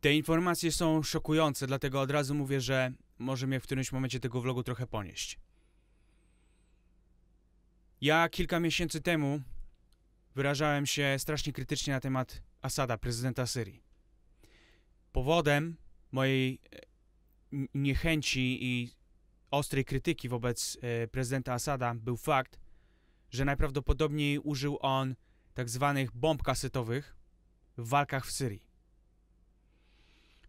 Te informacje są szokujące, dlatego od razu mówię, że może mnie w którymś momencie tego vlogu trochę ponieść. Ja kilka miesięcy temu wyrażałem się strasznie krytycznie na temat Asada, prezydenta Syrii. Powodem mojej niechęci i ostrej krytyki wobec prezydenta Asada był fakt, że najprawdopodobniej użył on tak zwanych bomb kasetowych w walkach w Syrii.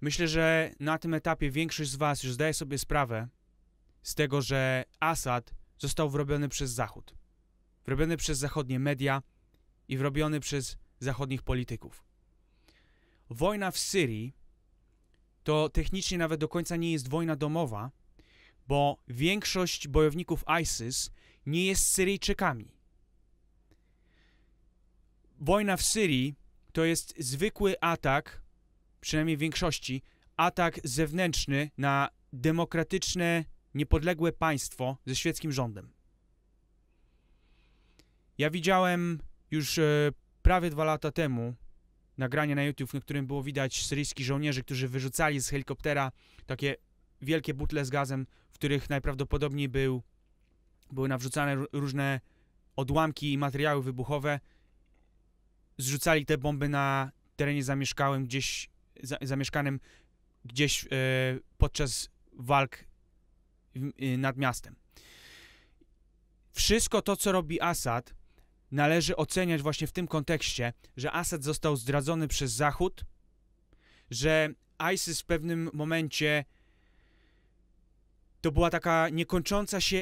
Myślę, że na tym etapie większość z was już zdaje sobie sprawę z tego, że Asad został wrobiony przez Zachód. Wrobiony przez zachodnie media i wrobiony przez zachodnich polityków. Wojna w Syrii to technicznie nawet do końca nie jest wojna domowa, bo większość bojowników ISIS nie jest Syryjczykami. Wojna w Syrii to jest zwykły atak, przynajmniej w większości, atak zewnętrzny na demokratyczne, niepodległe państwo ze świeckim rządem. Ja widziałem już prawie 2 lata temu nagranie na YouTube, na którym było widać syryjskich żołnierzy, którzy wyrzucali z helikoptera takie wielkie butle z gazem, w których najprawdopodobniej były nawrzucane różne odłamki i materiały wybuchowe. Zrzucali te bomby na terenie zamieszkanym gdzieś podczas walk nad miastem. Wszystko to, co robi Asad, należy oceniać właśnie w tym kontekście, że Asad został zdradzony przez Zachód, że ISIS w pewnym momencie to była taka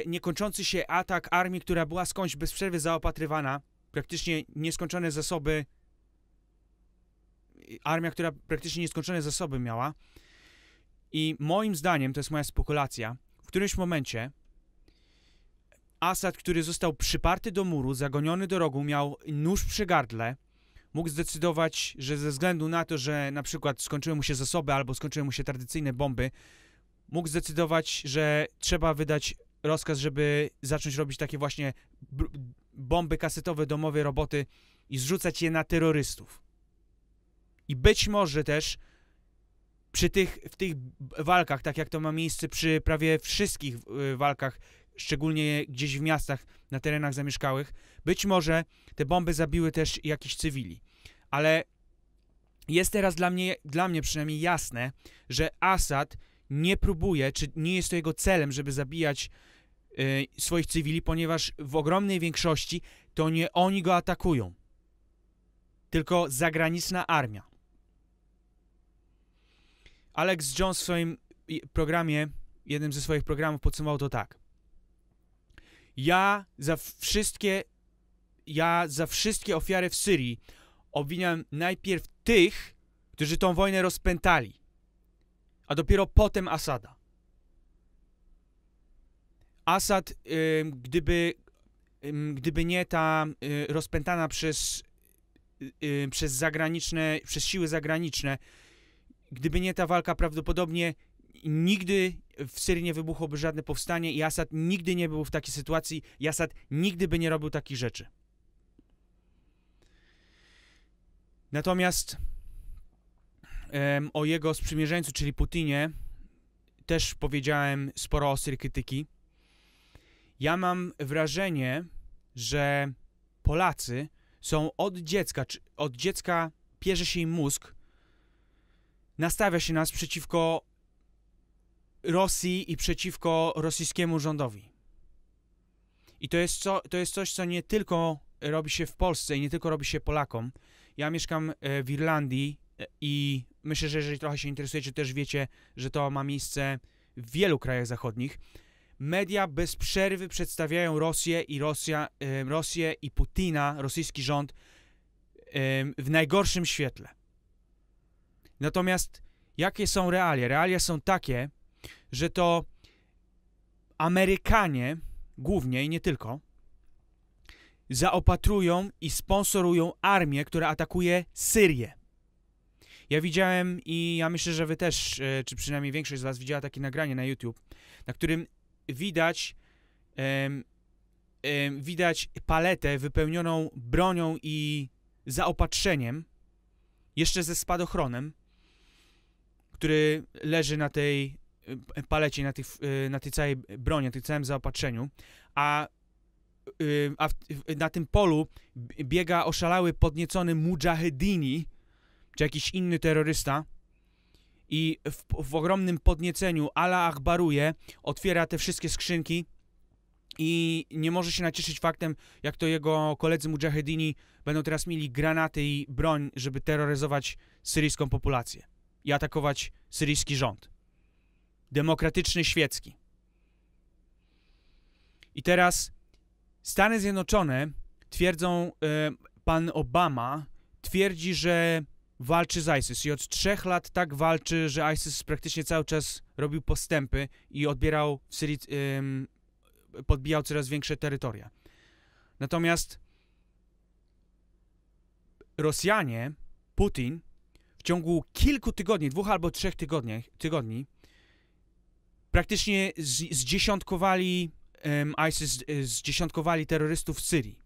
niekończący się atak armii, która była skądś bez przerwy zaopatrywana, praktycznie nieskończone zasoby, armia, która praktycznie nieskończone zasoby miała. I moim zdaniem, to jest moja spekulacja, w którymś momencie Asad, który został przyparty do muru, zagoniony do rogu, miał nóż przy gardle, mógł zdecydować, że ze względu na to, że na przykład skończyły mu się zasoby albo skończyły mu się tradycyjne bomby, mógł zdecydować, że trzeba wydać rozkaz, żeby zacząć robić takie właśnie bomby kasetowe, domowe roboty i zrzucać je na terrorystów. I być może też w tych walkach, tak jak to ma miejsce przy prawie wszystkich walkach, szczególnie gdzieś w miastach, na terenach zamieszkałych, być może te bomby zabiły też jakichś cywili. Ale jest teraz dla mnie przynajmniej jasne, że Asad nie próbuje, czy nie jest to jego celem, żeby zabijać swoich cywili, ponieważ w ogromnej większości to nie oni go atakują, tylko zagraniczna armia. Alex Jones w swoim programie, jednym ze swoich programów podsumował to tak. Ja za wszystkie ofiary w Syrii obwiniam najpierw tych, którzy tą wojnę rozpętali, a dopiero potem Asada. Asad, gdyby nie ta rozpętana przez siły zagraniczne, gdyby nie ta walka, prawdopodobnie nigdy w Syrii nie wybuchłoby żadne powstanie i Asad nigdy nie był w takiej sytuacji i Asad nigdy by nie robił takich rzeczy. Natomiast o jego sprzymierzeńcu, czyli Putinie, też powiedziałem sporo ostrej krytyki. Ja mam wrażenie, że Polacy są od dziecka pierze się im mózg, nastawia się nas przeciwko Rosji i przeciwko rosyjskiemu rządowi. I to jest coś, co nie tylko robi się w Polsce i nie tylko robi się Polakom. Ja mieszkam w Irlandii i myślę, że jeżeli trochę się interesujecie, też wiecie, że to ma miejsce w wielu krajach zachodnich. Media bez przerwy przedstawiają Rosję i Putina, rosyjski rząd, w najgorszym świetle. Natomiast jakie są realia? Realia są takie, że to Amerykanie, głównie i nie tylko, zaopatrują i sponsorują armię, która atakuje Syrię. Ja widziałem i ja myślę, że wy też, czy przynajmniej większość z was widziała takie nagranie na YouTube, na którym widać paletę wypełnioną bronią i zaopatrzeniem, jeszcze ze spadochronem, który leży na tej palecie, na tej całej broni, na tym całym zaopatrzeniu, na tym polu biega oszalały, podniecony mujahedini, czy jakiś inny terrorysta i w ogromnym podnieceniu Allah Akbaruje, otwiera te wszystkie skrzynki i nie może się nacieszyć faktem, jak to jego koledzy mujahedini będą teraz mieli granaty i broń, żeby terroryzować syryjską populację i atakować syryjski rząd. Demokratyczny, świecki. I teraz Stany Zjednoczone twierdzą, pan Obama twierdzi, że walczy z ISIS i od 3 lat tak walczy, że ISIS praktycznie cały czas robił postępy i odbierał w Syrii, podbijał coraz większe terytoria. Natomiast Rosjanie, Putin, w ciągu kilku tygodni, 2 albo 3 tygodni, praktycznie zdziesiątkowali ISIS, zdziesiątkowali terrorystów w Syrii.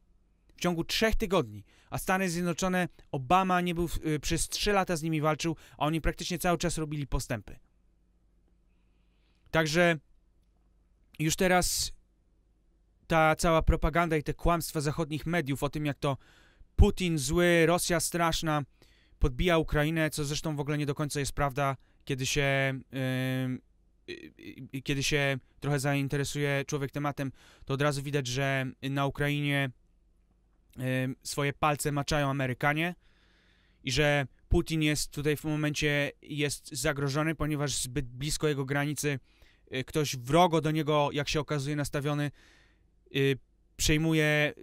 W ciągu 3 tygodni. A Stany Zjednoczone, Obama nie był, przez 3 lata z nimi walczył, a oni praktycznie cały czas robili postępy. Także już teraz ta cała propaganda i te kłamstwa zachodnich mediów o tym, jak to Putin zły, Rosja straszna, podbija Ukrainę, co zresztą w ogóle nie do końca jest prawda, kiedy się trochę zainteresuje człowiek tematem, to od razu widać, że na Ukrainie swoje palce maczają Amerykanie i że Putin jest tutaj w momencie zagrożony, ponieważ zbyt blisko jego granicy ktoś wrogo do niego, jak się okazuje, nastawiony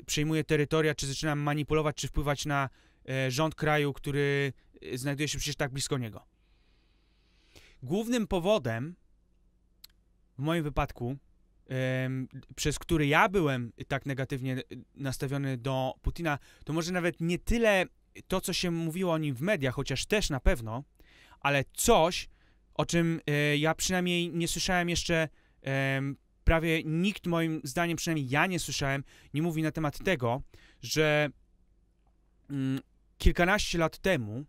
przejmuje terytoria, czy zaczyna manipulować, czy wpływać na rząd kraju, który znajduje się przecież tak blisko niego. Głównym powodem w moim wypadku, przez który ja byłem tak negatywnie nastawiony do Putina, to może nawet nie tyle to, co się mówiło o nim w mediach, chociaż też na pewno, ale coś, o czym ja przynajmniej nie słyszałem jeszcze, prawie nikt, moim zdaniem, przynajmniej ja nie słyszałem, nie mówi na temat tego, że kilkanaście lat temu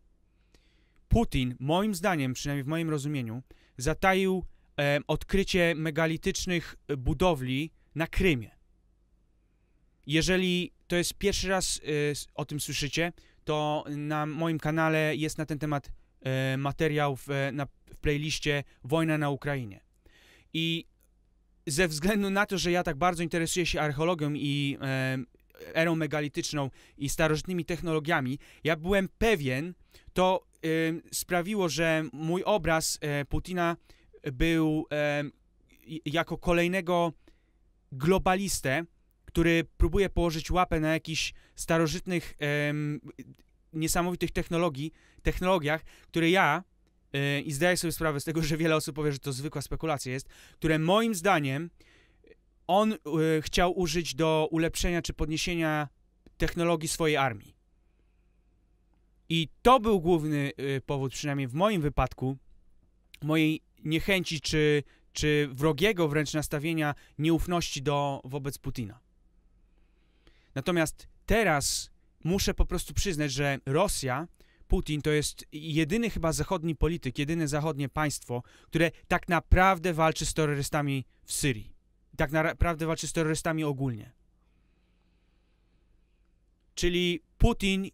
Putin, moim zdaniem, przynajmniej w moim rozumieniu, zataił odkrycie megalitycznych budowli na Krymie. Jeżeli to jest pierwszy raz o tym słyszycie, to na moim kanale jest na ten temat materiał w playliście Wojna na Ukrainie. I ze względu na to, że ja tak bardzo interesuję się archeologią i erą megalityczną i starożytnymi technologiami, ja byłem pewien, to sprawiło, że mój obraz Putina był jako kolejnego globalistę, który próbuje położyć łapę na jakichś starożytnych, niesamowitych technologiach, które ja, i zdaję sobie sprawę z tego, że wiele osób powie, że to zwykła spekulacja jest, które moim zdaniem on chciał użyć do ulepszenia czy podniesienia technologii swojej armii. I to był główny powód, przynajmniej w moim wypadku, mojej niechęci czy wrogiego wręcz nastawienia nieufności wobec Putina. Natomiast teraz muszę po prostu przyznać, że Rosja, Putin to jest jedyny chyba zachodni polityk, jedyne zachodnie państwo, które tak naprawdę walczy z terrorystami w Syrii. Tak naprawdę walczy z terrorystami ogólnie. Czyli Putin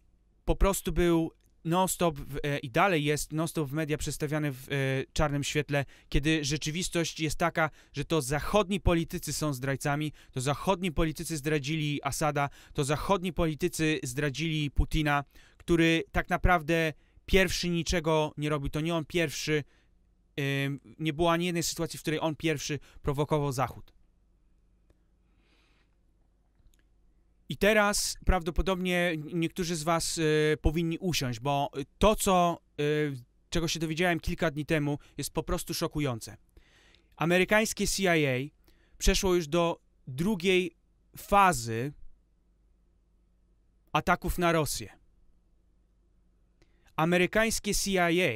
po prostu był non-stop i dalej jest non-stop w media przedstawiany w czarnym świetle, kiedy rzeczywistość jest taka, że to zachodni politycy są zdrajcami, to zachodni politycy zdradzili Asada, to zachodni politycy zdradzili Putina, który tak naprawdę pierwszy niczego nie robił. To nie on pierwszy, nie było ani jednej sytuacji, w której on pierwszy prowokował Zachód. I teraz prawdopodobnie niektórzy z was powinni usiąść, bo to, czego się dowiedziałem kilka dni temu, jest po prostu szokujące. Amerykańskie CIA przeszło już do drugiej fazy ataków na Rosję. Amerykańskie CIA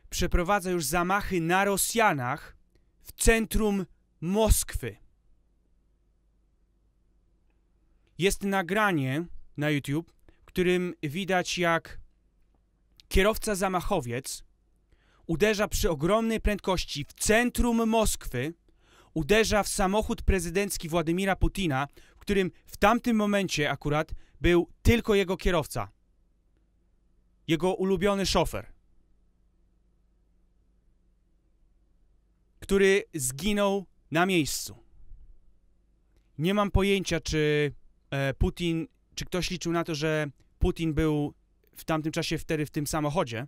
przeprowadza już zamachy na Rosjanach w centrum Moskwy. Jest nagranie na YouTube, w którym widać, jak kierowca zamachowiec uderza przy ogromnej prędkości w centrum Moskwy, uderza w samochód prezydencki Władimira Putina, w którym w tamtym momencie akurat był tylko jego kierowca, jego ulubiony szofer, który zginął na miejscu. Nie mam pojęcia, czy czy ktoś liczył na to, że Putin był w tamtym czasie wtedy w tym samochodzie.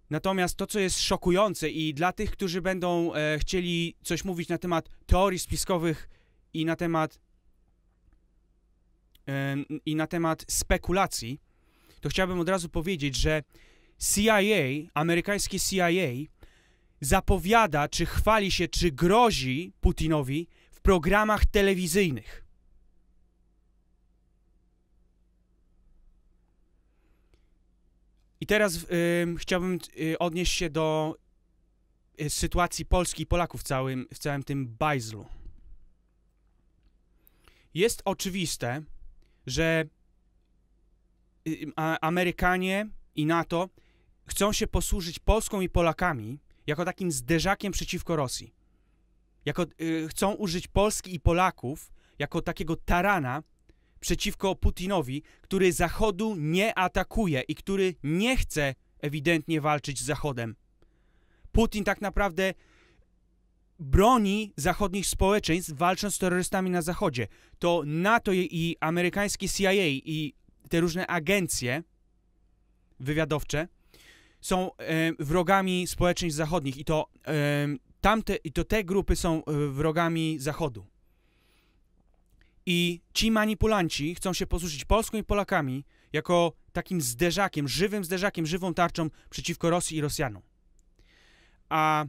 Natomiast to, co jest szokujące i dla tych, którzy będą chcieli coś mówić na temat teorii spiskowych i na temat spekulacji, to chciałbym od razu powiedzieć, że CIA, amerykańskie CIA, zapowiada, czy chwali się, czy grozi Putinowi w programach telewizyjnych. I teraz chciałbym odnieść się do sytuacji Polski i Polaków w całym tym bajzlu. Jest oczywiste, że Amerykanie i NATO chcą się posłużyć Polską i Polakami jako takim zderzakiem przeciwko Rosji. Chcą użyć Polski i Polaków jako takiego tarana przeciwko Putinowi, który Zachodu nie atakuje i który nie chce ewidentnie walczyć z Zachodem. Putin tak naprawdę broni zachodnich społeczeństw, walcząc z terrorystami na Zachodzie. To NATO i amerykańskie CIA i te różne agencje wywiadowcze są wrogami społeczeństw zachodnich i to te grupy są wrogami Zachodu. I ci manipulanci chcą się posłużyć Polską i Polakami jako takim zderzakiem, żywą tarczą przeciwko Rosji i Rosjanom. A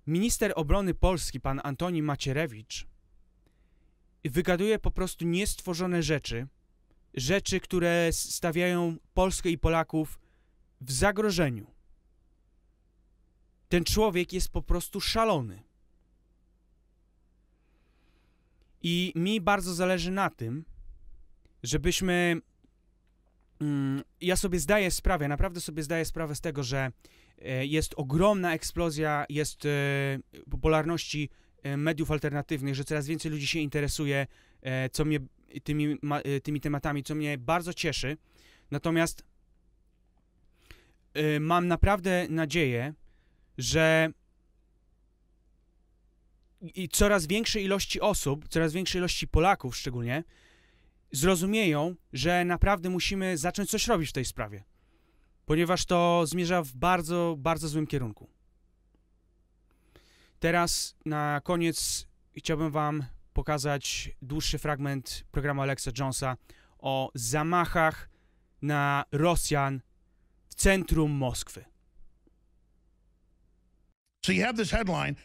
minister obrony Polski, pan Antoni Macierewicz, wygaduje po prostu niestworzone rzeczy, które stawiają Polskę i Polaków w zagrożeniu. Ten człowiek jest po prostu szalony. I mi bardzo zależy na tym, żebyśmy... Ja sobie zdaję sprawę, naprawdę sobie zdaję sprawę z tego, że jest ogromna eksplozja, jest popularności mediów alternatywnych, że coraz więcej ludzi się interesuje tymi tematami, co mnie bardzo cieszy. Natomiast mam naprawdę nadzieję, że coraz większej ilości osób, coraz większej ilości Polaków szczególnie, zrozumieją, że naprawdę musimy zacząć coś robić w tej sprawie, ponieważ to zmierza w bardzo, bardzo złym kierunku. Teraz na koniec chciałbym wam pokazać dłuższy fragment programu Alexa Jonesa o zamachach na Rosjan w centrum Moskwy. So you have this headline,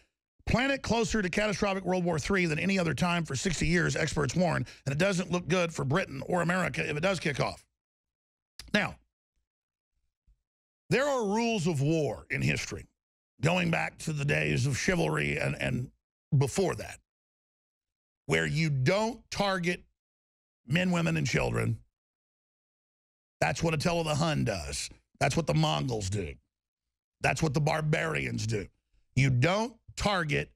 planet closer to catastrophic World War III than any other time for 60 years, experts warn, and it doesn't look good for Britain or America if it does kick off. Now, there are rules of war in history, going back to the days of chivalry and before that, where you don't target men, women, and children. That's what Attila the Hun does. That's what the Mongols do. That's what the barbarians do. You don't target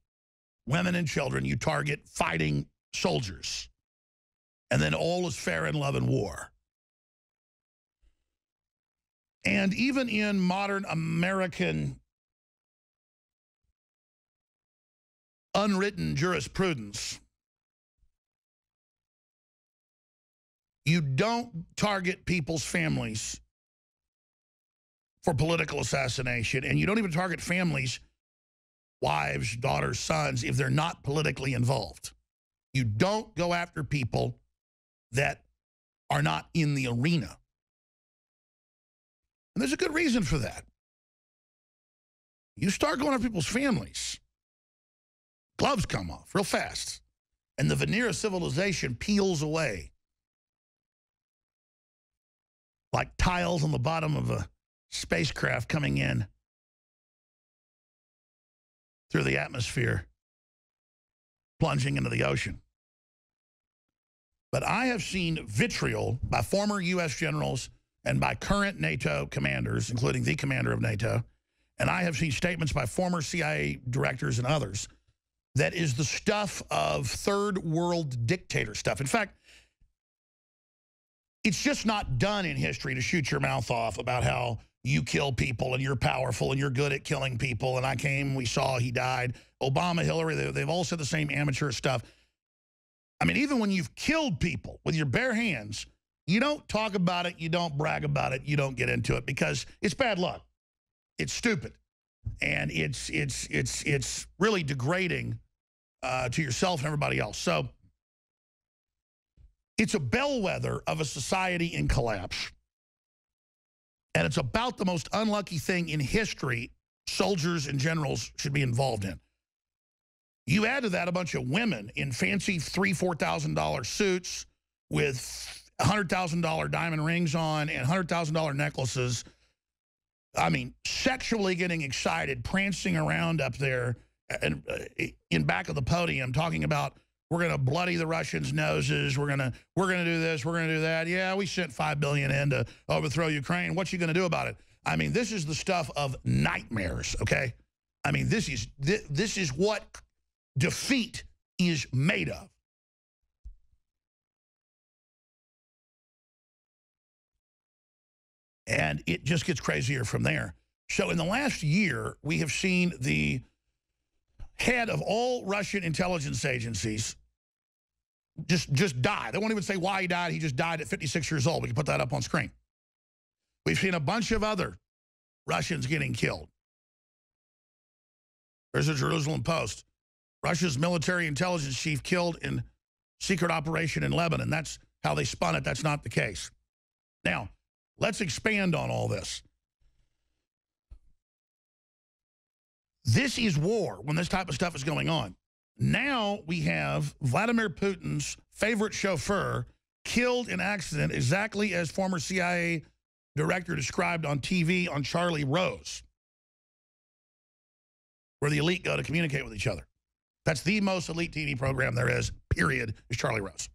women and children. You target fighting soldiers. And then all is fair in love and war. And even in modern American unwritten jurisprudence, you don't target people's families for political assassination, and you don't even target families, wives, daughters, sons, if they're not politically involved. You don't go after people that are not in the arena. And there's a good reason for that. You start going after people's families, gloves come off real fast, and the veneer of civilization peels away like tiles on the bottom of a spacecraft coming in through the atmosphere, plunging into the ocean. But I have seen vitriol by former U.S. generals and by current NATO commanders, including the commander of NATO, and I have seen statements by former CIA directors and others, that is the stuff of third world dictator stuff. In fact, it's just not done in history to shoot your mouth off about how you kill people and you're powerful and you're good at killing people. And I came, we saw, he died. Obama, Hillary, they've all said the same amateur stuff. I mean, even when you've killed people with your bare hands, you don't talk about it, you don't brag about it, you don't get into it because it's bad luck. It's stupid. And it's really degrading to yourself and everybody else. So it's a bellwether of a society in collapse. And it's about the most unlucky thing in history soldiers and generals should be involved in. You add to that a bunch of women in fancy $3,000, $4,000 suits with $100,000 diamond rings on and $100,000 necklaces. I mean, sexually getting excited, prancing around up there and in back of the podium talking about, we're going to bloody the Russians' noses. We're going to do this. We're going to do that. Yeah, we sent $5 billion in to overthrow Ukraine. What you going to do about it? I mean, this is the stuff of nightmares, okay? I mean, this is what defeat is made of. And it just gets crazier from there. So in the last year, we have seen the head of all Russian intelligence agencies just die. They won't even say why he died. He just died at 56 years old. We can put that up on screen. We've seen a bunch of other Russians getting killed. There's a Jerusalem Post. Russia's military intelligence chief killed in secret operation in Lebanon. That's how they spun it. That's not the case. Now, let's expand on all this. This is war when this type of stuff is going on. Now we have Vladimir Putin's favorite chauffeur killed in accident exactly as former CIA director described on TV on Charlie Rose, where the elite go to communicate with each other. That's the most elite TV program there is, period, is Charlie Rose.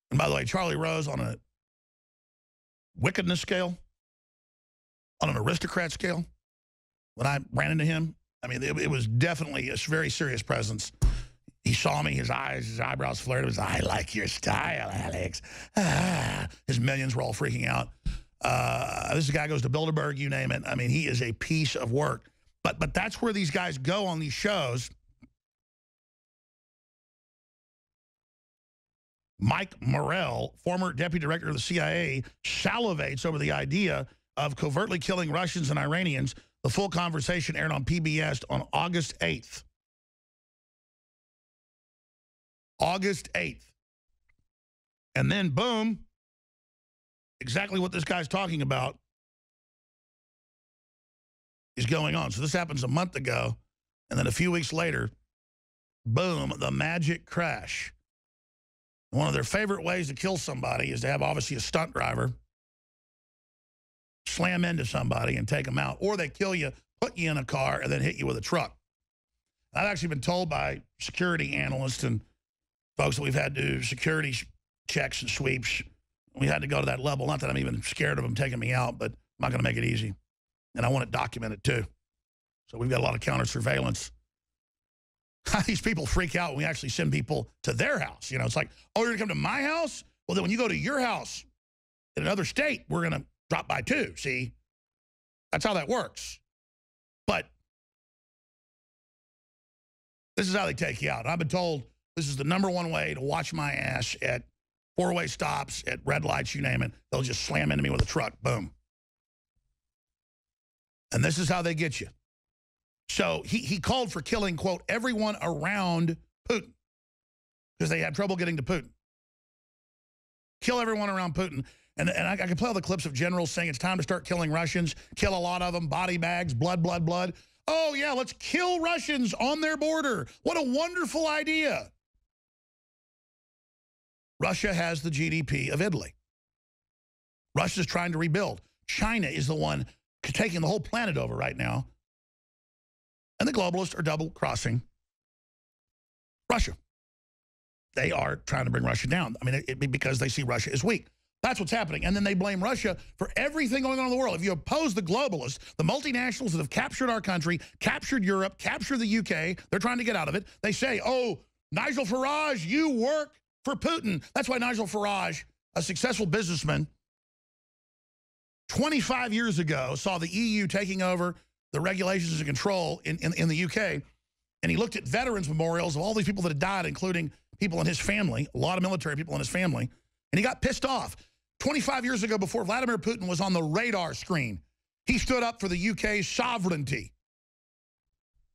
And by the way, Charlie Rose on a wickedness scale, on an aristocrat scale, when I ran into him, I mean, it was definitely a very serious presence. He saw me, his eyebrows flared. It was, I like your style, Alex. Ah. His millions were all freaking out. This guy goes to Bilderberg, you name it. I mean, he is a piece of work. But that's where these guys go on these shows. Mike Morrell, former deputy director of the CIA, salivates over the idea of covertly killing Russians and Iranians. The full conversation aired on PBS on August 8th. August 8th. And then, boom, exactly what this guy's talking about is going on. So this happens a month ago, and then a few weeks later, boom, the magic crash. One of their favorite ways to kill somebody is to have, obviously, a stunt driver slam into somebody and take them out. Or they kill you, put you in a car, and then hit you with a truck. I've actually been told by security analysts and folks that we've had to do security checks and sweeps. We had to go to that level. Not that I'm even scared of them taking me out, but I'm not going to make it easy. And I want it documented, too. So we've got a lot of counter surveillance. These people freak out when we actually send people to their house. You know, it's like, oh, you're going to come to my house? Well, then when you go to your house in another state, we're going to drop by too, see? That's how that works. But this is how they take you out. I've been told this is the #1 way to watch my ass at four-way stops, at red lights, you name it. They'll just slam into me with a truck. Boom. And this is how they get you. So he called for killing, quote, everyone around Putin because they had trouble getting to Putin. Kill everyone around Putin. And I can play all the clips of generals saying it's time to start killing Russians, kill a lot of them, body bags, blood, blood, blood. Oh, yeah, let's kill Russians on their border. What a wonderful idea. Russia has the GDP of Italy. Russia's trying to rebuild. China is the one taking the whole planet over right now. And the globalists are double-crossing Russia. they are trying to bring Russia down. I mean, because they see Russia as weak. That's what's happening. And then they blame Russia for everything going on in the world. If you oppose the globalists, the multinationals that have captured our country, captured Europe, captured the UK, they're trying to get out of it. They say, oh, Nigel Farage, you work for Putin. That's why Nigel Farage, a successful businessman, 25 years ago saw the EU taking over the regulations and control in the UK, and he looked at veterans memorials of all these people that had died, including people in his family, a lot of military people in his family, and he got pissed off. 25 years ago, before Vladimir Putin was on the radar screen, he stood up for the UK's sovereignty.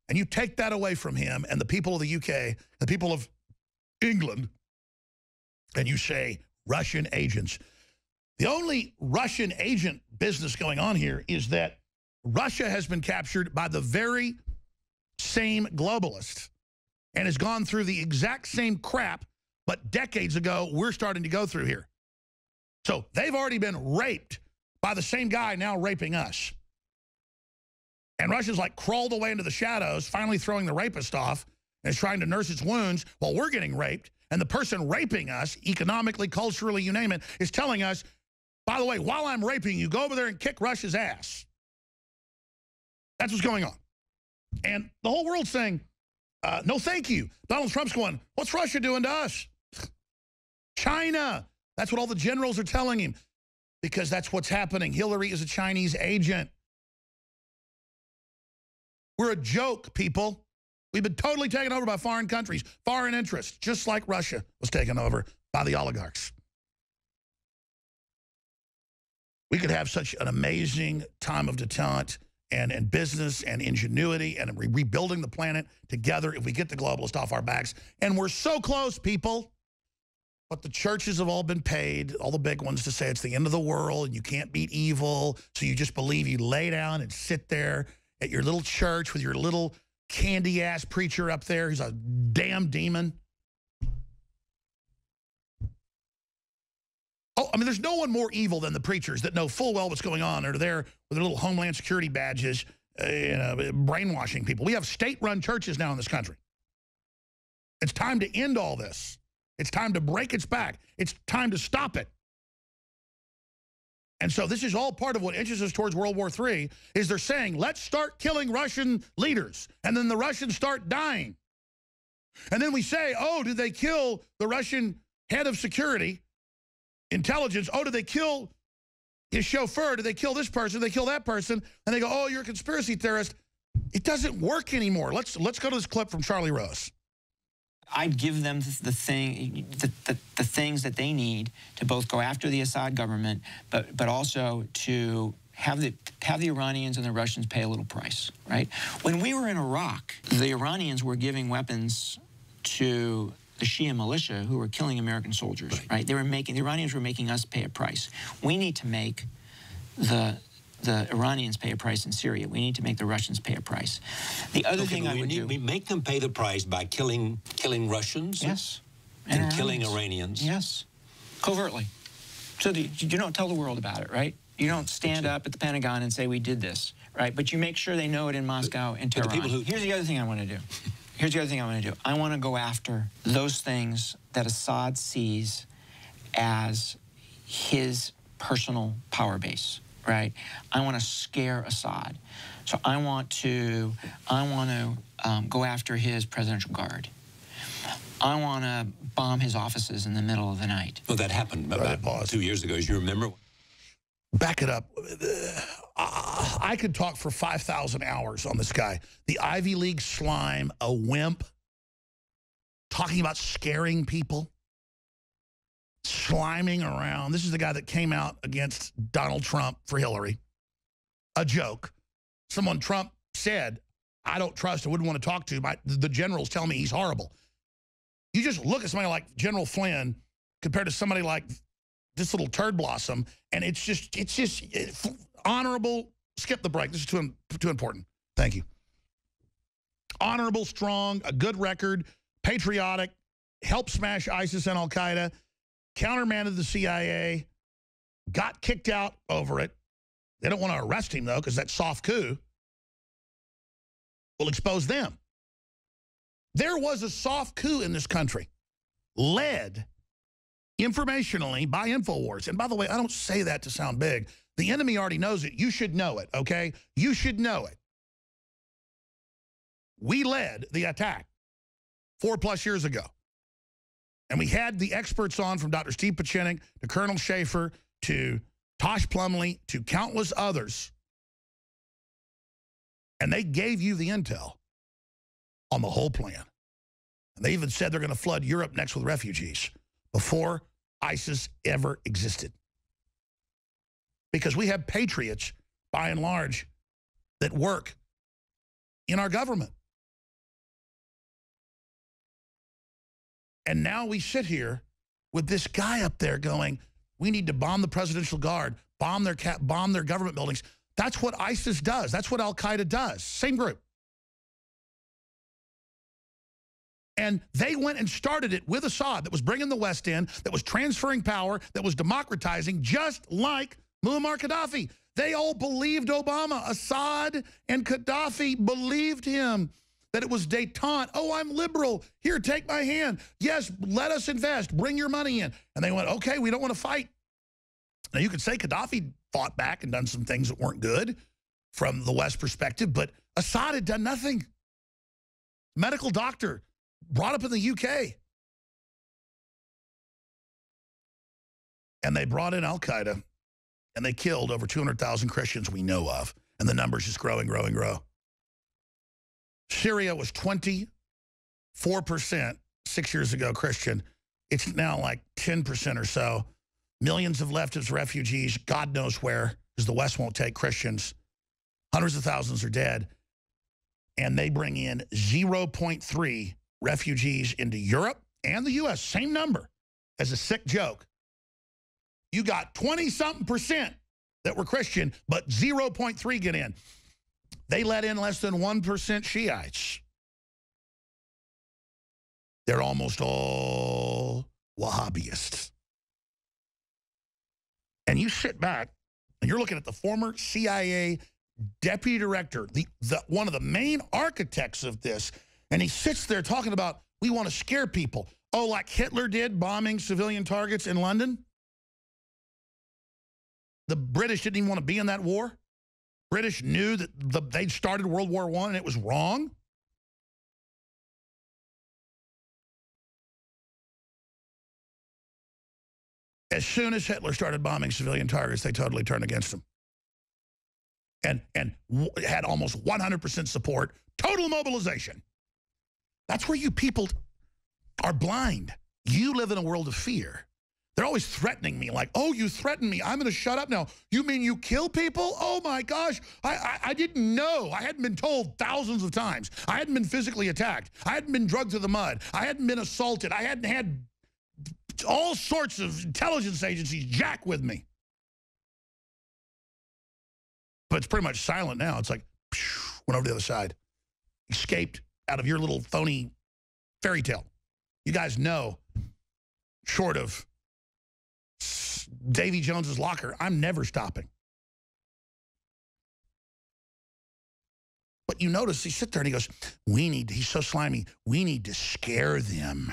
And you take that away from him and the people of the UK, the people of England, and you say Russian agents. The only Russian agent business going on here is that Russia has been captured by the very same globalists and has gone through the exact same crap, but decades ago we're starting to go through here. So they've already been raped by the same guy now raping us. And Russia's like crawled away into the shadows, finally throwing the rapist off and is trying to nurse its wounds while we're getting raped. And the person raping us, economically, culturally, you name it, is telling us, by the way, while I'm raping you, go over there and kick Russia's ass. That's what's going on. And the whole world's saying, no, thank you. Donald Trump's going, what's Russia doing to us? China. That's what all the generals are telling him, because that's what's happening. Hillary is a Chinese agent. We're a joke, people. We've been totally taken over by foreign countries, foreign interests, just like Russia was taken over by the oligarchs. We could have such an amazing time of detente and business and ingenuity and rebuilding the planet together if we get the globalists off our backs. And we're so close, people. But the churches have all been paid, all the big ones, to say it's the end of the world and you can't beat evil. So you just believe you lay down and sit there at your little church with your little candy-ass preacher up there who's a damn demon. Oh, I mean, there's no one more evil than the preachers that know full well what's going on. They're there with their little Homeland Security badges, brainwashing people. We have state-run churches now in this country. It's time to end all this. It's time to break its back. It's time to stop it. And so this is all part of what inches us towards World War III, is they're saying, let's start killing Russian leaders. And then the Russians start dying. And then we say, oh, did they kill the Russian head of security, intelligence? Oh, did they kill his chauffeur? Did they kill this person? Did they kill that person? And they go, oh, you're a conspiracy theorist. It doesn't work anymore. Let's go to this clip from Charlie Rose. I'd give them the things that they need to both go after the Assad government, but also to have the Iranians and the Russians pay a little price, right? When we were in Iraq, the Iranians were giving weapons to the Shia militia who were killing American soldiers, right? The Iranians were making us pay a price. We need to make the Iranians pay a price in Syria. We need to make the Russians pay a price. The other thing I would do... We make them pay the price by killing Russians? Yes. And killing Iranians? Yes. Covertly. So you don't tell the world about it, right? You don't stand up at the Pentagon and say, we did this, right? But you make sure they know it in Moscow and Tehran. Here's the other thing I want to do. Here's the other thing I want to do. I want to go after those things that Assad sees as his personal power base. Right, I want to scare Assad, so I want to go after his presidential guard. I want to bomb his offices in the middle of the night. Well, that happened about 2 years ago, as you remember. Back it up. I could talk for 5,000 hours on this guy. The Ivy League slime, a wimp, talking about scaring people. Sliming around. This is the guy that came out against Donald Trump for Hillary. A joke. Someone Trump said, I don't trust, I wouldn't want to talk to. The generals tell me he's horrible. You just look at somebody like General Flynn compared to somebody like this little turd blossom, and it's just honorable. Skip the break. This is too important. Thank you. Honorable, strong, a good record, patriotic, helped smash ISIS and Al-Qaeda, countermanded the CIA, got kicked out over it. They don't want to arrest him, though, because that soft coup will expose them. There was a soft coup in this country. led informationally by InfoWars. And by the way, I don't say that to sound big. The enemy already knows it. You should know it, okay? You should know it. We led the attack 4+ years ago. And we had the experts on, from Dr. Steve Pieczenik to Colonel Schaefer to Tosh Plumley to countless others. And they gave you the intel on the whole plan. And they even said they're going to flood Europe next with refugees before ISIS ever existed. Because we have patriots, by and large, that work in our government. And now we sit here with this guy up there going, we need to bomb the Presidential Guard, bomb their government buildings. That's what ISIS does. That's what Al-Qaeda does. Same group. And they went and started it with Assad, that was bringing the West in, that was transferring power, that was democratizing, just like Muammar Gaddafi. They all believed Obama. Assad and Gaddafi believed him, that it was détente. Oh, I'm liberal. Here, take my hand. Yes, let us invest. Bring your money in. And they went, okay, we don't want to fight. Now, you could say Gaddafi fought back and done some things that weren't good from the West perspective, but Assad had done nothing. Medical doctor, brought up in the UK. And they brought in Al-Qaeda, and they killed over 200,000 Christians we know of. And the numbers just grow and grow and grow. Syria was 24% 6 years ago Christian. It's now like 10% or so. Millions have left as refugees, God knows where, because the West won't take Christians. Hundreds of thousands are dead. And they bring in 0.3 refugees into Europe and the U.S., same number, as a sick joke. You got 20-something% that were Christian, but 0.3 get in. They let in less than 1% Shiites. They're almost all Wahhabist. And you sit back, and you're looking at the former CIA deputy director, one of the main architects of this, and he sits there talking about, we want to scare people. Oh, like Hitler did, bombing civilian targets in London? The British didn't even want to be in that war. British knew that they'd started World War I and it was wrong. As soon as Hitler started bombing civilian targets, they totally turned against him. And had almost 100% support, total mobilization. That's where you people are blind. You live in a world of fear. They're always threatening me like, oh, you threaten me. I'm going to shut up now. You mean you kill people? Oh, my gosh. I didn't know. I hadn't been told thousands of times. I hadn't been physically attacked. I hadn't been drugged to the mud. I hadn't been assaulted. I hadn't had all sorts of intelligence agencies jack with me. But it's pretty much silent now. It's like, went over to the other side. Escaped out of your little phony fairy tale. You guys know, short of Davy Jones's locker, I'm never stopping. But you notice he sits there and he goes, he's so slimy, we need to scare them.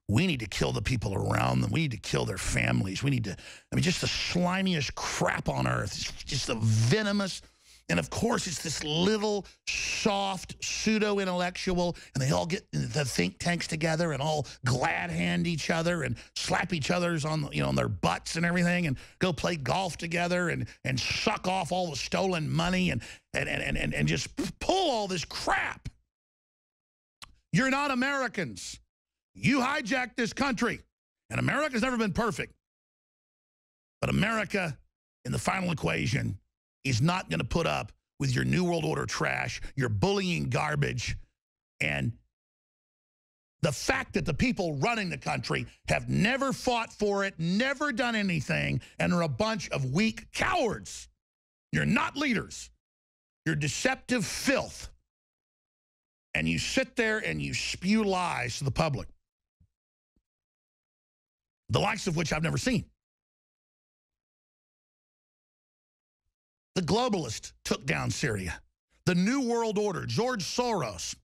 We need to kill the people around them. We need to kill their families. We need to, just the slimiest crap on earth. It's just the venomous. And of course, it's this little, soft, pseudo-intellectual, and they all get the think tanks together and all glad hand each other and slap each other's on, on their butts and everything, and go play golf together and suck off all the stolen money and just pull all this crap. You're not Americans. You hijacked this country, and America's never been perfect. But America, in the final equation, is not going to put up with your New World Order trash, your bullying garbage, and the fact that the people running the country have never fought for it, never done anything, and are a bunch of weak cowards. You're not leaders. You're deceptive filth. And you sit there and you spew lies to the public, the likes of which I've never seen. The globalists took down Syria. The New World Order, George Soros,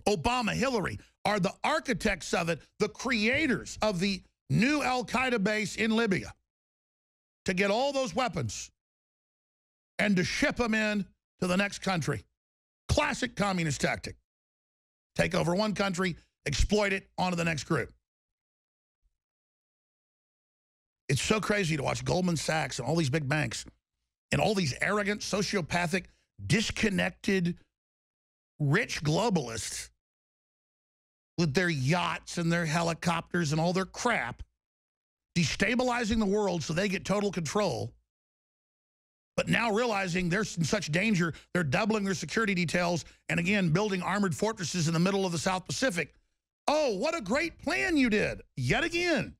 Obama, Hillary, are the architects of it, the creators of the new al-Qaeda base in Libya, to get all those weapons and to ship them in to the next country. Classic communist tactic. Take over one country, exploit it onto the next group. It's so crazy to watch Goldman Sachs and all these big banks and all these arrogant, sociopathic, disconnected, rich globalists with their yachts and their helicopters and all their crap, destabilizing the world so they get total control, but now realizing they're in such danger, they're doubling their security details and, again, building armored fortresses in the middle of the South Pacific. Oh, what a great plan you did. Yet again.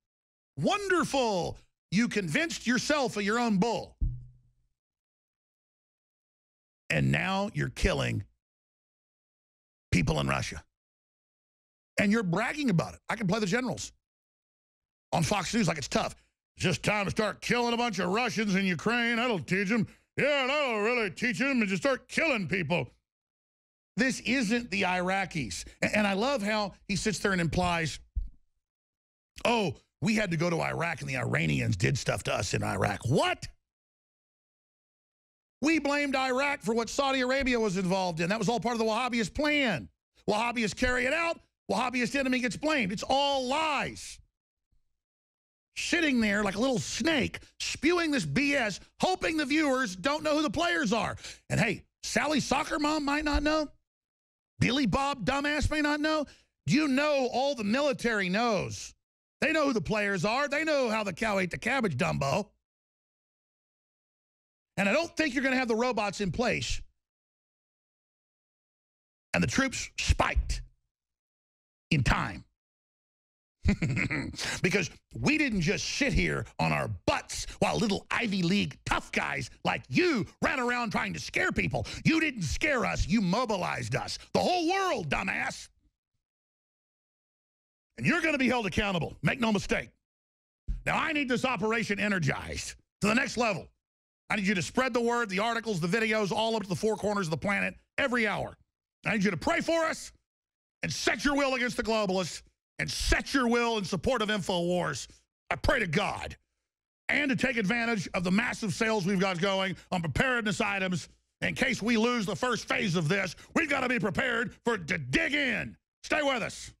Wonderful. You convinced yourself of your own bull. And now you're killing people in Russia. And you're bragging about it. I can play the generals on Fox News like it's tough. It's just time to start killing a bunch of Russians in Ukraine. That'll teach them. Yeah, that'll really teach them and just start killing people. This isn't the Iraqis. And I love how he sits there and implies, oh, we had to go to Iraq and the Iranians did stuff to us in Iraq. What? We blamed Iraq for what Saudi Arabia was involved in. That was all part of the Wahhabist plan. Wahhabists carry it out. Wahhabist enemy gets blamed. It's all lies. Sitting there like a little snake, spewing this BS, hoping the viewers don't know who the players are. And hey, Sally Soccer Mom might not know. Billy Bob Dumbass may not know. You know all the military knows. They know who the players are. They know how the cow ate the cabbage, Dumbo. And I don't think you're going to have the robots in place and the troops spiked in time. Because we didn't just sit here on our butts while little Ivy League tough guys like you ran around trying to scare people. You didn't scare us. You mobilized us. The whole world, dumbass. And you're going to be held accountable. Make no mistake. Now, I need this operation energized to the next level. I need you to spread the word, the articles, the videos, all up to the four corners of the planet every hour. I need you to pray for us and set your will against the globalists and set your will in support of InfoWars. I pray to God. And to take advantage of the massive sales we've got going on preparedness items. In case we lose the first phase of this, we've got to be prepared to dig in. Stay with us.